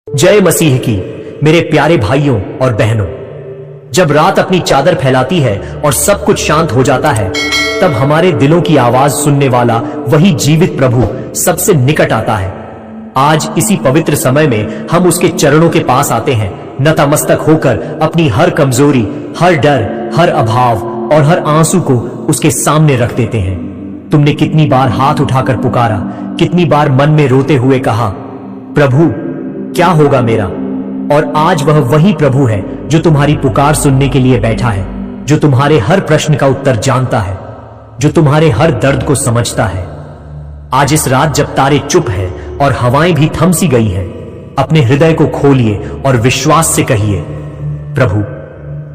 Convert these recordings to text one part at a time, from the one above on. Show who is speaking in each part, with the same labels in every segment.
Speaker 1: जय मसीह की मेरे प्यारे भाइयों और बहनों। जब रात अपनी चादर फैलाती है और सब कुछ शांत हो जाता है, तब हमारे दिलों की आवाज सुनने वाला वही जीवित प्रभु सबसे निकट आता है। आज इसी पवित्र समय में हम उसके चरणों के पास आते हैं, नतमस्तक होकर अपनी हर कमजोरी, हर डर, हर अभाव और हर आंसू को उसके सामने रख देते हैं। तुमने कितनी बार हाथ उठाकर पुकारा, कितनी बार मन में रोते हुए कहा, प्रभु क्या होगा मेरा। और आज वह वही प्रभु है जो तुम्हारी पुकार सुनने के लिए बैठा है, जो तुम्हारे हर प्रश्न का उत्तर जानता है, जो तुम्हारे हर दर्द को समझता है। आज इस रात जब तारे चुप हैं और हवाएं भी थम सी गई हैं, अपने हृदय को खोलिए और विश्वास से कहिए, प्रभु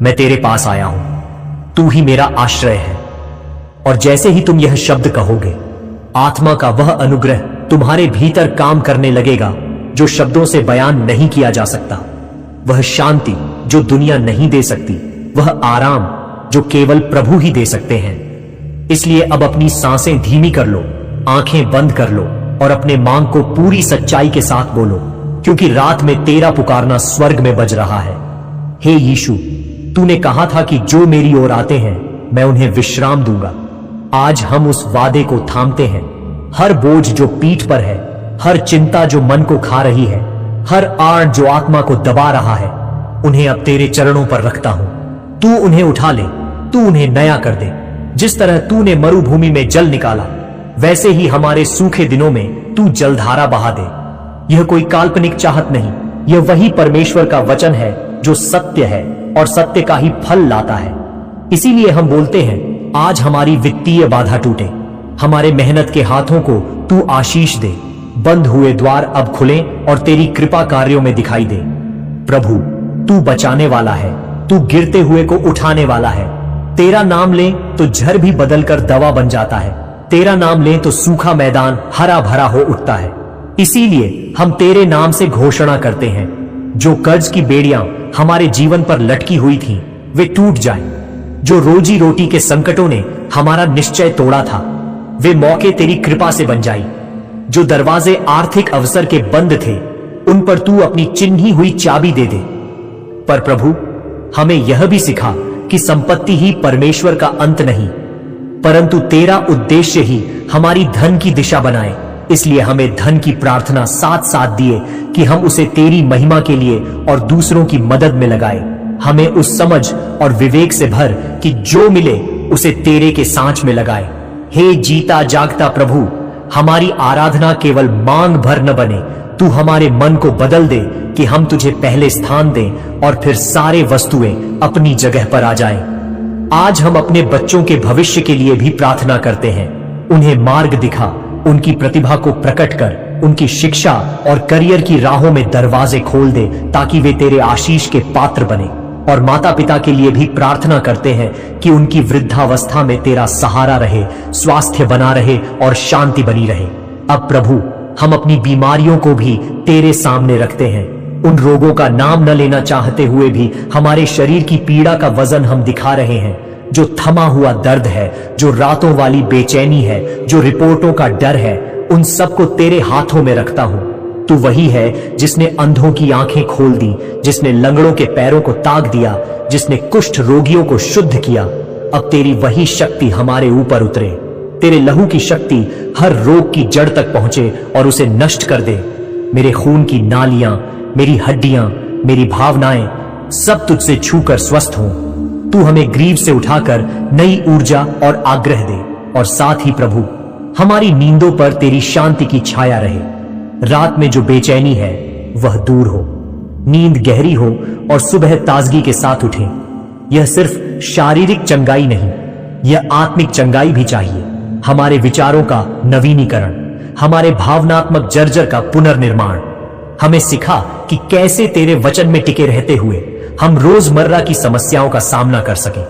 Speaker 1: मैं तेरे पास आया हूं, तू ही मेरा आश्रय है। और जैसे ही तुम यह शब्द कहोगे, आत्मा का वह अनुग्रह तुम्हारे भीतर काम करने लगेगा जो शब्दों से बयान नहीं किया जा सकता। वह शांति जो दुनिया नहीं दे सकती, वह आराम जो केवल प्रभु ही दे सकते हैं। इसलिए अब अपनी सांसें धीमी कर लो, आंखें बंद कर लो और अपने मांग को पूरी सच्चाई के साथ बोलो, क्योंकि रात में तेरा पुकारना स्वर्ग में बज रहा है। हे यीशु, तूने कहा था कि जो मेरी ओर आते हैं मैं उन्हें विश्राम दूंगा। आज हम उस वादे को थामते हैं। हर बोझ जो पीठ पर है, हर चिंता जो मन को खा रही है, हर आड़ जो आत्मा को दबा रहा है, उन्हें अब तेरे चरणों पर रखता हूं। तू उन्हें उठा ले, तू उन्हें नया कर दे। जिस तरह तूने मरुभूमि में जल निकाला, वैसे ही हमारे सूखे दिनों में तू जलधारा बहा दे। यह कोई काल्पनिक चाहत नहीं, यह वही परमेश्वर का वचन है जो सत्य है और सत्य का ही फल लाता है। इसीलिए हम बोलते हैं, आज हमारी वित्तीय बाधा टूटे, हमारे मेहनत के हाथों को तू आशीष दे। बंद हुए द्वार अब खुलें और तेरी कृपा कार्यों में दिखाई दे। प्रभु तू बचाने वाला है, तू गिरते हुए को उठाने वाला है। तेरा नाम ले तो झर भी बदलकर दवा बन जाता है, तेरा नाम ले तो सूखा मैदान हरा भरा हो उठता है। इसीलिए हम तेरे नाम से घोषणा करते हैं, जो कर्ज की बेड़ियां हमारे जीवन पर लटकी हुई थीं, वे टूट जाएं। जो रोजी रोटी के संकटों ने हमारा निश्चय तोड़ा था, वे मौके तेरी कृपा से बन जाई। जो दरवाजे आर्थिक अवसर के बंद थे, उन पर तू अपनी चिन्ही हुई चाबी दे दे। पर प्रभु हमें यह भी सिखा कि संपत्ति ही परमेश्वर का अंत नहीं, परंतु तेरा उद्देश्य ही हमारी धन की दिशा बनाए। इसलिए हमें धन की प्रार्थना साथ साथ दिए कि हम उसे तेरी महिमा के लिए और दूसरों की मदद में लगाए। हमें उस समझ और विवेक से भर कि जो मिले उसे तेरे के सांच में लगाए। हे जीता जागता प्रभु, हमारी आराधना केवल मांग भर न बने, तू हमारे मन को बदल दे कि हम तुझे पहले स्थान दें और फिर सारे वस्तुएं अपनी जगह पर आ जाएं। आज हम अपने बच्चों के भविष्य के लिए भी प्रार्थना करते हैं। उन्हें मार्ग दिखा, उनकी प्रतिभा को प्रकट कर, उनकी शिक्षा और करियर की राहों में दरवाजे खोल दे, ताकि वे तेरे आशीष के पात्र बने। और माता पिता के लिए भी प्रार्थना करते हैं कि उनकी वृद्धावस्था में तेरा सहारा रहे, स्वास्थ्य बना रहे और शांति बनी रहे। अब प्रभु हम अपनी बीमारियों को भी तेरे सामने रखते हैं। उन रोगों का नाम न लेना चाहते हुए भी हमारे शरीर की पीड़ा का वजन हम दिखा रहे हैं। जो थमा हुआ दर्द है, जो रातों वाली बेचैनी है, जो रिपोर्टों का डर है, उन सबको तेरे हाथों में रखता हूं। तू वही है जिसने अंधों की आंखें खोल दी, जिसने लंगड़ों के पैरों को ताक दिया, जिसने कुष्ठ रोगियों को शुद्ध किया। अब तेरी वही शक्ति हमारे ऊपर उतरे। तेरे लहू की शक्ति हर रोग की जड़ तक पहुंचे और उसे नष्ट कर दे। मेरे खून की नालियां, मेरी हड्डियां, मेरी भावनाएं सब तुझसे छूकर स्वस्थ हों। तू हमें ग्रीव से उठाकर नई ऊर्जा और आग्रह दे। और साथ ही प्रभु हमारी नींदों पर तेरी शांति की छाया रहे। रात में जो बेचैनी है वह दूर हो, नींद गहरी हो और सुबह ताजगी के साथ उठे। यह सिर्फ शारीरिक चंगाई नहीं, यह आत्मिक चंगाई भी चाहिए। हमारे विचारों का नवीनीकरण, हमारे भावनात्मक जर्जर का पुनर्निर्माण। हमें सिखा कि कैसे तेरे वचन में टिके रहते हुए हम रोजमर्रा की समस्याओं का सामना कर सकें।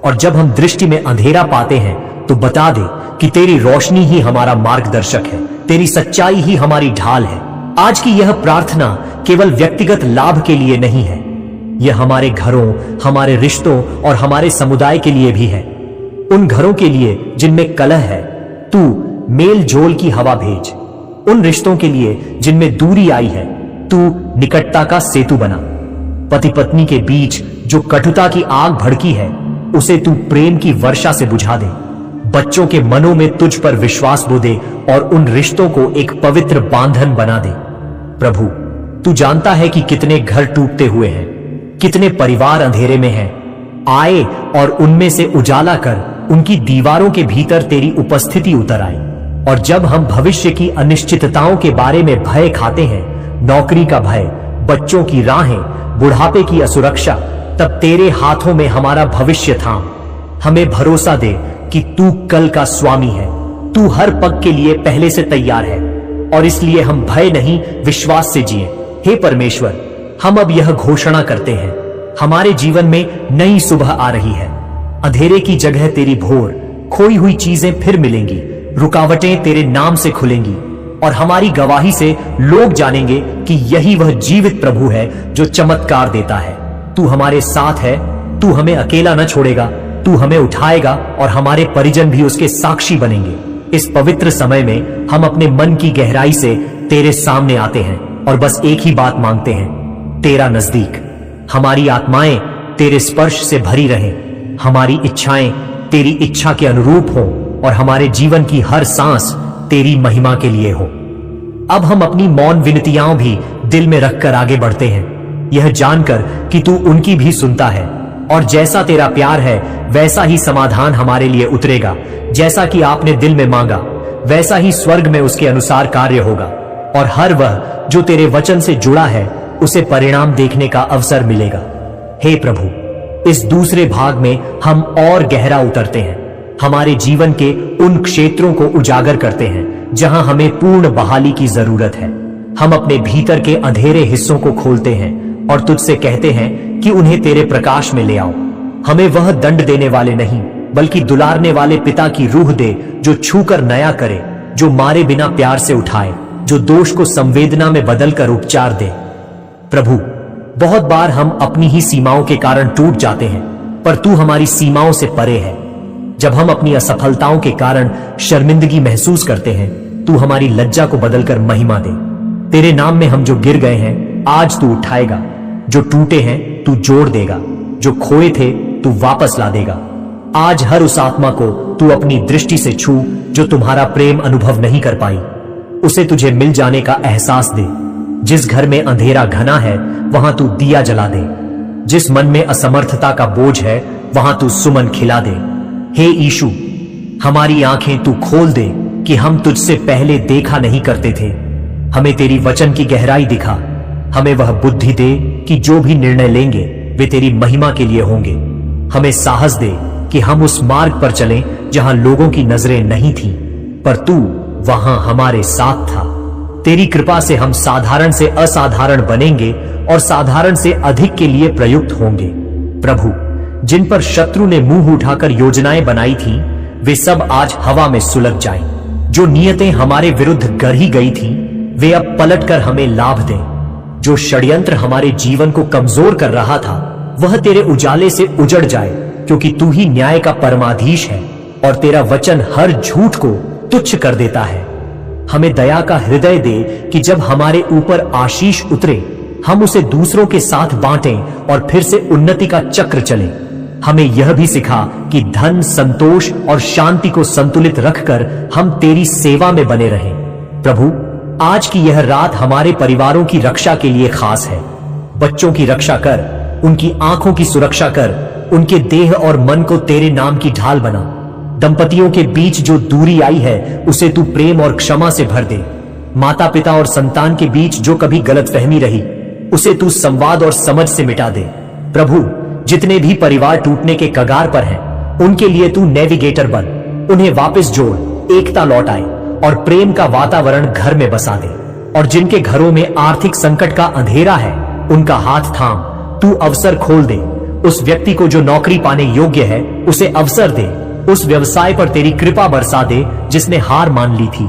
Speaker 1: और जब हम दृष्टि में अंधेरा पाते हैं तो बता दे कि तेरी रोशनी ही हमारा मार्गदर्शक है, तेरी सच्चाई ही हमारी ढाल है। आज की यह प्रार्थना केवल व्यक्तिगत लाभ के लिए नहीं है, यह हमारे घरों, हमारे रिश्तों और हमारे समुदाय के लिए भी है। उन घरों के लिए जिनमें कलह है, तू मेल जोल की हवा भेज। उन रिश्तों के लिए जिनमें दूरी आई है, तू निकटता का सेतु बना। पति पत्नी के बीच जो कटुता की आग भड़की है, उसे तू प्रेम की वर्षा से बुझा दे। बच्चों के मनों में तुझ पर विश्वास बो दे और उन रिश्तों को एक पवित्र बांधन बना दे। प्रभु, तू जानता है कि कितने घर टूटते हुए हैं, कितने परिवार अंधेरे में हैं। आए और उनमें से उजाला कर उनकी दीवारों के भीतर तेरी उपस्थिति उतर आए। और जब हम भविष्य की अनिश्चितताओं के बारे में भय खाते हैं, नौकरी का भय, बच्चों की राहें, बुढ़ापे की असुरक्षा, तब तेरे हाथों में हमारा भविष्य थाम। हमें भरोसा दे कि तू कल का स्वामी है, तू हर पग के लिए पहले से तैयार है, और इसलिए हम भय नहीं विश्वास से जिए। हे परमेश्वर, हम अब यह घोषणा करते हैं, हमारे जीवन में नई सुबह आ रही है। अंधेरे की जगह तेरी भोर, खोई हुई चीजें फिर मिलेंगी, रुकावटें तेरे नाम से खुलेंगी, और हमारी गवाही से लोग जानेंगे कि यही वह जीवित प्रभु है जो चमत्कार देता है। तू हमारे साथ है, तू हमें अकेला न छोड़ेगा, तू हमें उठाएगा और हमारे परिजन भी उसके साक्षी बनेंगे। इस पवित्र समय में हम अपने मन की गहराई से तेरे सामने आते हैं और बस एक ही बात मांगते हैं, तेरा नजदीक। हमारी आत्माएं तेरे स्पर्श से भरी रहें, हमारी इच्छाएं तेरी इच्छा के अनुरूप हों और हमारे जीवन की हर सांस तेरी महिमा के लिए हो। अब हम अपनी मौन विनतियां भी दिल में रखकर आगे बढ़ते हैं, यह जानकर कि तू उनकी भी सुनता है, और जैसा तेरा प्यार है वैसा ही समाधान हमारे लिए उतरेगा। जैसा कि आपने दिल में मांगा वैसा ही स्वर्ग में उसके अनुसार कार्य होगा, और हर वह जो तेरे वचन से जुड़ा है उसे परिणाम देखने का अवसर मिलेगा। हे प्रभु, इस दूसरे भाग में हम और गहरा उतरते हैं, हमारे जीवन के उन क्षेत्रों को उजागर करते हैं जहां हमें पूर्ण बहाली की जरूरत है। हम अपने भीतर के अंधेरे हिस्सों को खोलते हैं और तुझसे कहते हैं कि उन्हें तेरे प्रकाश में ले आओ। हमें वह दंड देने वाले नहीं बल्कि दुलारने वाले पिता की रूह दे, जो छूकर नया करे, जो मारे बिना प्यार से उठाए, जो दोष को संवेदना में बदलकर उपचार दे। प्रभु, बहुत बार हम अपनी ही सीमाओं के कारण टूट जाते हैं, पर तू हमारी सीमाओं से परे है। जब हम अपनी असफलताओं के कारण शर्मिंदगी महसूस करते हैं, तू हमारी लज्जा को बदलकर महिमा दे। तेरे नाम में हम जो गिर गए हैं आज तू उठाएगा, जो टूटे हैं तू जोड़ देगा, जो खोए थे तू वापस ला देगा। आज हर उस आत्मा को तू अपनी दृष्टि से छू जो तुम्हारा प्रेम अनुभव नहीं कर पाई, उसे तुझे मिल जाने का एहसास दे। जिस घर में अंधेरा घना है वहां तू दिया जला दे, जिस मन में असमर्थता का बोझ है वहां तू सुमन खिला दे। हे यीशु, हमारी आंखें तू खोल दे कि हम तुझसे पहले देखा नहीं करते थे। हमें तेरी वचन की गहराई दिखा, हमें वह बुद्धि दे कि जो भी निर्णय लेंगे वे तेरी महिमा के लिए होंगे। हमें साहस दे कि हम उस मार्ग पर चलें जहां लोगों की नजरें नहीं थीं, पर तू वहां हमारे साथ था। तेरी कृपा से हम साधारण से असाधारण बनेंगे और साधारण से अधिक के लिए प्रयुक्त होंगे। प्रभु, जिन पर शत्रु ने मुंह उठाकर योजनाएं बनाई थीं, वे सब आज हवा में सुलग जाएं। जो नियतें हमारे विरुद्ध गढ़ी गई थीं, वे अब पलटकर हमें लाभ दें। जो षड्यंत्र हमारे जीवन को कमजोर कर रहा था, वह तेरे उजाले से उजड़ जाए, क्योंकि तू ही न्याय का परमाधीश है और तेरा वचन हर झूठ को तुच्छ कर देता है। हमें दया का हृदय दे कि जब हमारे ऊपर आशीष उतरे, हम उसे दूसरों के साथ बांटें और फिर से उन्नति का चक्र चले। हमें यह भी सिखा कि धन, संतोष और शांति को संतुलित रखकर हम तेरी सेवा में बने रहें। प्रभु, आज की यह रात हमारे परिवारों की रक्षा के लिए खास है। बच्चों की रक्षा कर, उनकी आंखों की सुरक्षा कर, उनके देह और मन को तेरे नाम की ढाल बना। दंपतियों के बीच जो दूरी आई है उसे तू प्रेम और क्षमा से भर दे। माता पिता और संतान के बीच जो कभी गलतफहमी रही, उसे तू संवाद और समझ से मिटा दे। प्रभु, जितने भी परिवार टूटने के कगार पर हैं, उनके लिए तू नेविगेटर बन, उन्हें वापस जोड़, एकता लौट आए और प्रेम का वातावरण घर में बसा दे। और जिनके घरों में आर्थिक संकट का अंधेरा है, उनका हाथ थाम, तू अवसर खोल दे। उस व्यक्ति को जो नौकरी पाने योग्य है, उसे अवसर दे। उस व्यवसाय पर तेरी कृपा बरसा दे जिसने हार मान ली थी।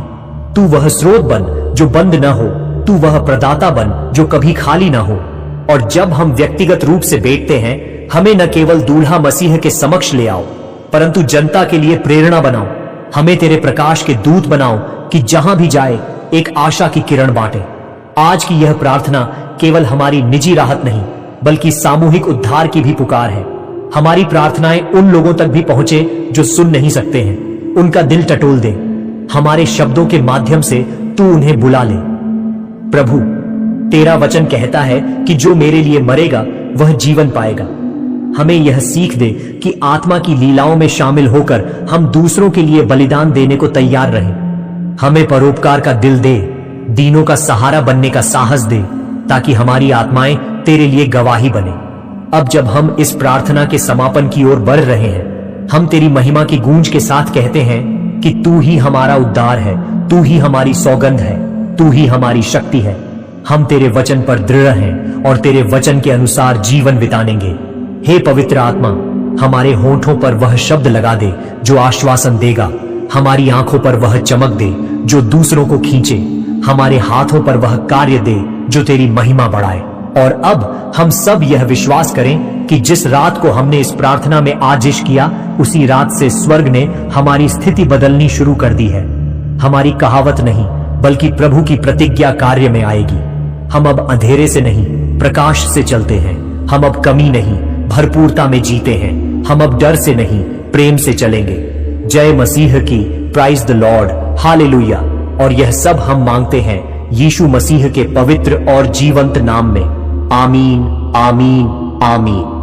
Speaker 1: तू वह स्रोत बन जो बंद न हो, तू वह प्रदाता बन जो कभी खाली ना हो। और जब हम व्यक्तिगत रूप से बैठते हैं, हमें न केवल दूल्हा मसीह के समक्ष ले आओ, परंतु जनता के लिए प्रेरणा बनाओ। हमें तेरे प्रकाश के दूत बनाओ कि जहां भी जाए एक आशा की किरण बांटे। आज की यह प्रार्थना केवल हमारी निजी राहत नहीं बल्कि सामूहिक उद्धार की भी पुकार है। हमारी प्रार्थनाएं उन लोगों तक भी पहुंचे जो सुन नहीं सकते हैं, उनका दिल टटोल दे। हमारे शब्दों के माध्यम से तू उन्हें बुला ले। प्रभु, तेरा वचन कहता है कि जो मेरे लिए मरेगा वह जीवन पाएगा। हमें यह सीख दे कि आत्मा की लीलाओं में शामिल होकर हम दूसरों के लिए बलिदान देने को तैयार रहें। हमें परोपकार का दिल दे, दीनों का सहारा बनने का साहस दे, ताकि हमारी आत्माएं तेरे लिए गवाही बने। अब जब हम इस प्रार्थना के समापन की ओर बढ़ रहे हैं, हम तेरी महिमा की गूंज के साथ कहते हैं कि तू ही हमारा उद्धार है, तू ही हमारी सौगंध है, तू ही हमारी शक्ति है। हम तेरे वचन पर दृढ़ हैं और तेरे वचन के अनुसार जीवन बिताएंगे। हे पवित्र आत्मा, हमारे होठों पर वह शब्द लगा दे जो आश्वासन देगा, हमारी आंखों पर वह चमक दे जो दूसरों को खींचे, हमारे हाथों पर वह कार्य दे जो तेरी महिमा बढ़ाए। और अब हम सब यह विश्वास करें कि जिस रात को हमने इस प्रार्थना में आजिश किया, उसी रात से स्वर्ग ने हमारी स्थिति बदलनी शुरू कर दी है। हमारी कहावत नहीं बल्कि प्रभु की प्रतिज्ञा कार्य में आएगी। हम अब अंधेरे से नहीं प्रकाश से चलते हैं। हम अब कमी नहीं भरपूरता में जीते हैं। हम अब डर से नहीं प्रेम से चलेंगे। जय मसीह की, प्राइज द लॉर्ड, हालेलुया। और यह सब हम मांगते हैं यीशु मसीह के पवित्र और जीवंत नाम में। आमीन, आमीन, आमीन।